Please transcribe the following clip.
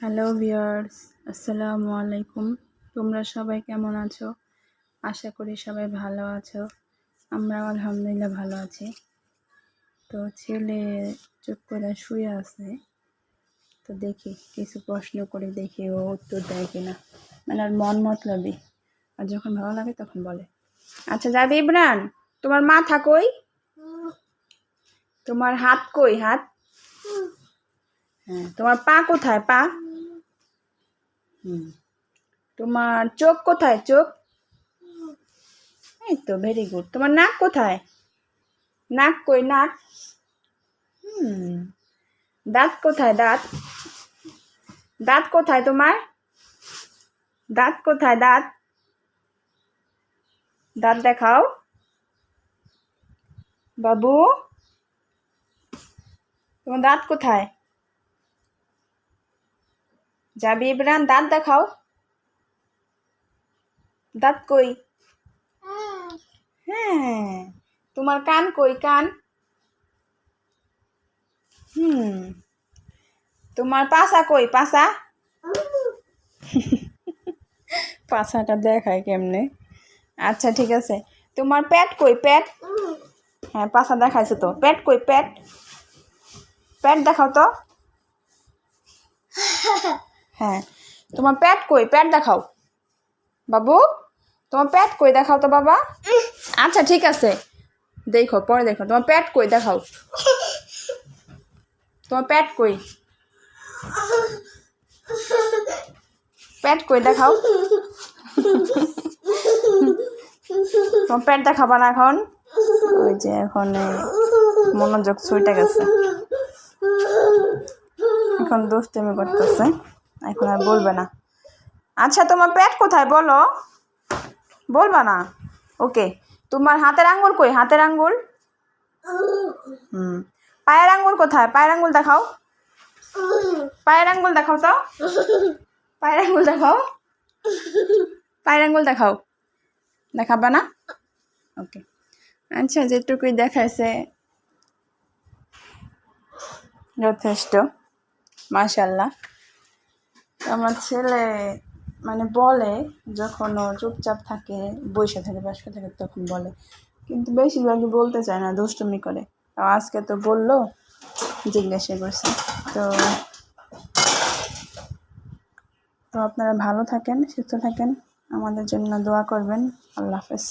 Hello viewers, আসসালামু আলাইকুম। তোমরা সবাই কেমন আছো? আশা করি সবাই ভালো আছো। আমরাও আলহামদুলিল্লাহ ভালো আছি। তো ছেলে চুপ করে শুয়ে আছে, তো দেখি কিছু প্রশ্ন করে দেখি ও উত্তর দেয় কিনা। মানে আর মন মতলবই, আর যখন ভালো লাগে তখন বলে। আচ্ছা যাবি ইমরান, তোমার মাথা কই? তোমার হাত কই? হাত? হ্যাঁ। তোমার পা কোথায়? পা? তোমার চোখ কোথায়? চোখ? এই তো, ভেরি গুড। তোমার নাক কোথায়? নাক কই? নাক? দাঁত কোথায়? দাঁত? দাঁত কোথায় তোমার? দাঁত কোথায়? দাঁত? দাঁত দেখাও বাবু। তোমার দাঁত কোথায়? যাবি ইমরান, দাঁত দেখাও। দাঁত কই? হ্যাঁ। তোমার কান কই? কান? তোমার পাছা কই? পাছা? পাছাটা দেখায় কেমনে? আচ্ছা ঠিক আছে। তোমার পেট কই? পেট? হ্যাঁ, পাছা দেখাইছো তো। পেট কই? পেট? পেট দেখাও তো। হ্যাঁ। তোমার পেট কই? পেট দেখাও বাবু। তোমার পেট কই? দেখাও তো বাবা। আচ্ছা ঠিক আছে, দেখো পরে দেখো। তোমার পেট কই? দেখাও। তোমার পেট কই? পেট কই? দেখাও। তোমার পেট দেখাবা না এখন? ওই যে এখন মনোযোগ ছুটে গেছে, এখন দুষ্টুমি করতেছে, এখন আর বলবে না। আচ্ছা তোমার পেট কোথায় বলো? বলবা না? ওকে। তোমার হাতের আঙ্গুল কই? হাতের আঙ্গুল? পায়ের আঙ্গুল কোথায়? পায়ের আঙ্গুল দেখাও। পায়ের আঙ্গুল দেখাও তো। পায়ের আঙ্গুল দেখাও। পায়ের আঙ্গুল দেখাও। দেখাবা না? ওকে। আচ্ছা, যেটুকুই দেখাইছে যথেষ্ট, মাশাআল্লাহ। আমার ছেলে মানে বলে, যখন ও চুপচাপ থাকে, বসে থাকে, বসে থাকে, তখন বলে, কিন্তু বেশিরভাগই বলতে চায় না, দুষ্টুমি করে। আজকে তো বললো, জিজ্ঞাসা করছে। তো তো আপনারা ভালো থাকেন, সুস্থ থাকেন, আমাদের জন্য দোয়া করবেন। আল্লাহ হাফেজ।